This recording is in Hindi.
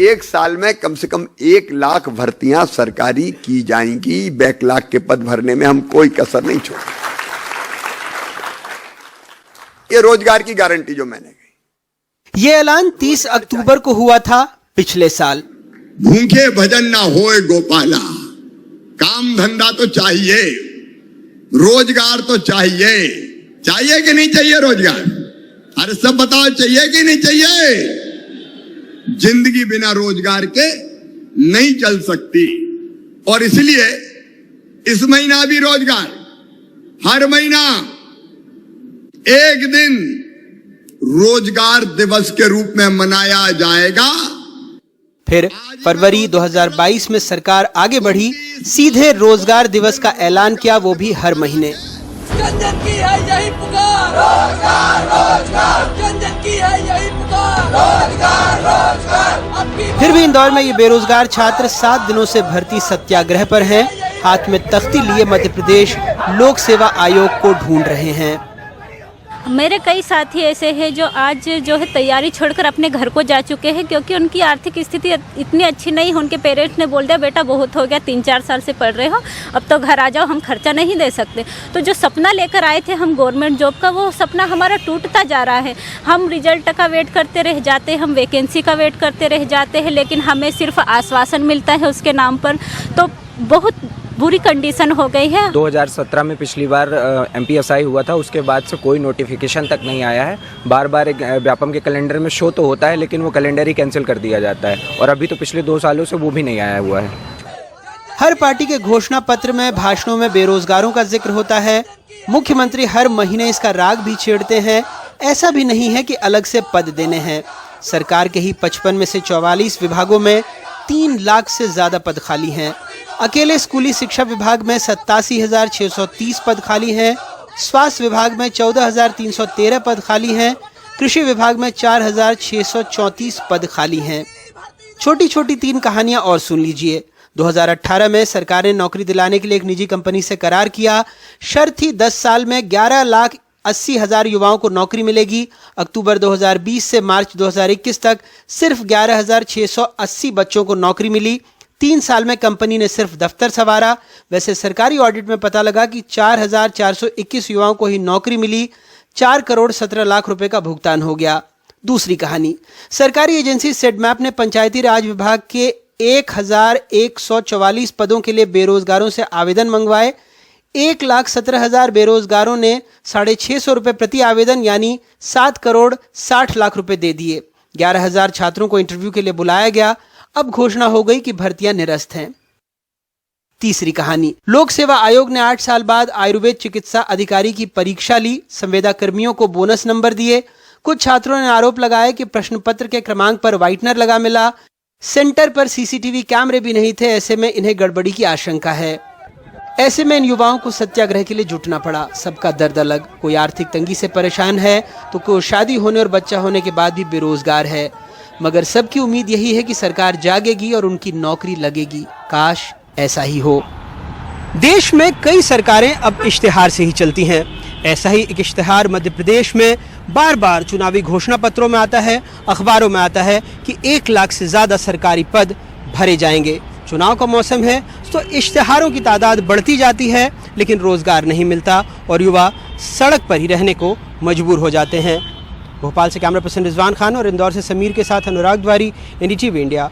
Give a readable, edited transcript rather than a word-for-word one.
एक साल में कम से कम 1 लाख भर्तियां सरकारी की जाएंगी। बैकलॉग के पद भरने में हम कोई कसर नहीं छोड़ेंगे। ये रोजगार की गारंटी जो मैंने कही। ये ऐलान 30 अक्टूबर को हुआ था पिछले साल। भूखे भजन ना होए गोपाला, काम धंधा तो चाहिए, रोजगार तो चाहिए। चाहिए कि नहीं चाहिए रोजगार? अरे सब बताओ, चाहिए कि नहीं चाहिए? जिंदगी बिना रोजगार के नहीं चल सकती। और इसलिए इस महीना भी रोजगार, हर महीना एक दिन रोजगार दिवस के रूप में मनाया जाएगा। फिर फरवरी 2022 में सरकार आगे बढ़ी, सीधे रोजगार दिवस का ऐलान किया, वो भी हर महीने। जनजन की है यही पुकार, रोजगार रोजगार, जनजन की है यही पुकार, रोजगार रोजगार। फिर भी इंदौर में ये बेरोजगार छात्र 7 दिनों से भर्ती सत्याग्रह पर हैं। हाथ में तख्ती लिए मध्य प्रदेश लोक सेवा आयोग को ढूंढ रहे हैं। मेरे कई साथी ऐसे हैं जो आज जो है तैयारी छोड़कर अपने घर को जा चुके हैं, क्योंकि उनकी आर्थिक स्थिति इतनी अच्छी नहीं है। उनके पेरेंट्स ने बोल दिया बेटा बहुत हो गया, 3-4 साल से पढ़ रहे हो, अब तो घर आ जाओ, हम खर्चा नहीं दे सकते। तो जो सपना लेकर आए थे हम गवर्नमेंट जॉब का, वो सपना हमारा टूटता जा रहा है। हम रिजल्ट का वेट करते रह जाते हैं, हम वैकेंसी का वेट करते रह जाते हैं, लेकिन हमें सिर्फ आश्वासन मिलता है उसके नाम पर। तो बहुत बुरी कंडीशन हो गई है। 2017 में पिछली बार MPSI हुआ था, उसके बाद से कोई नोटिफिकेशन तक नहीं आया है। बार बार व्यापम के कैलेंडर में शो तो होता है, लेकिन वो कैलेंडर ही कैंसिल कर दिया जाता है, और अभी तो पिछले 2 सालों से वो भी नहीं आया हुआ है। हर पार्टी के घोषणा पत्र में, भाषणों में बेरोजगारों का जिक्र होता है। मुख्यमंत्री हर महीने इसका राग भी छेड़ते हैं। ऐसा भी नहीं है कि अलग से पद देने हैं। सरकार के ही 55 में से 44 विभागों में 3 लाख से ज्यादा पद खाली हैं। अकेले स्कूली शिक्षा विभाग में 87,630 पद खाली हैं। स्वास्थ्य विभाग में 14,313 पद खाली हैं। कृषि विभाग में 4,634 पद खाली हैं। छोटी छोटी 3 कहानियां और सुन लीजिए। 2018 में सरकार ने नौकरी दिलाने के लिए एक निजी कंपनी से करार किया। शर्त थी 10 साल में 11,80,000 युवाओं को नौकरी मिलेगी। अक्टूबर 2020 से मार्च 2021 तक सिर्फ 11,680 बच्चों को नौकरी मिली। 3 साल में कंपनी ने सिर्फ दफ्तर संवारा। वैसे सरकारी ऑडिट में पता लगा कि 4,421 युवाओं को ही नौकरी मिली। 4 करोड़ 17 लाख रुपए का भुगतान हो गया। दूसरी कहानी, सरकारी एजेंसी सेडमैप ने पंचायती राज विभाग के 1,144 पदों के लिए बेरोजगारों से आवेदन मंगवाए। 1,17,000 बेरोजगारों ने 650 रुपए प्रति आवेदन यानी 7 करोड़ 60 लाख रुपए दे दिए। 11,000 छात्रों को इंटरव्यू के लिए बुलाया गया। अब घोषणा हो गई कि भर्तियां निरस्त हैं। तीसरी कहानी, लोक सेवा आयोग ने 8 साल बाद आयुर्वेद चिकित्सा अधिकारी की परीक्षा ली। संविदा कर्मियों को बोनस नंबर दिए। कुछ छात्रों ने आरोप लगाया कि प्रश्न पत्र के क्रमांक पर व्हाइटनर लगा मिला। सेंटर पर CCTV कैमरे भी नहीं थे। ऐसे में इन्हें गड़बड़ी की आशंका है। ऐसे में इन युवाओं को सत्याग्रह के लिए जुटना पड़ा। सबका दर्द अलग। कोई आर्थिक तंगी से परेशान है, तो कोई शादी होने और बच्चा होने के बाद भी बेरोजगार है। मगर सबकी उम्मीद यही है कि सरकार जागेगी और उनकी नौकरी लगेगी। काश ऐसा ही हो। देश में कई सरकारें अब इश्तिहार से ही चलती हैं। ऐसा ही एक इश्तिहार मध्य प्रदेश में बार बार चुनावी घोषणा पत्रों में आता है, अखबारों में आता है कि 1 लाख से ज्यादा सरकारी पद भरे जाएंगे। चुनाव का मौसम है तो इश्तिहारों की तादाद बढ़ती जाती है, लेकिन रोजगार नहीं मिलता और युवा सड़क पर ही रहने को मजबूर हो जाते हैं। भोपाल से कैमरा पर्सन रिजवान खान और इंदौर से समीर के साथ अनुराग द्वारी, NDTV इंडिया।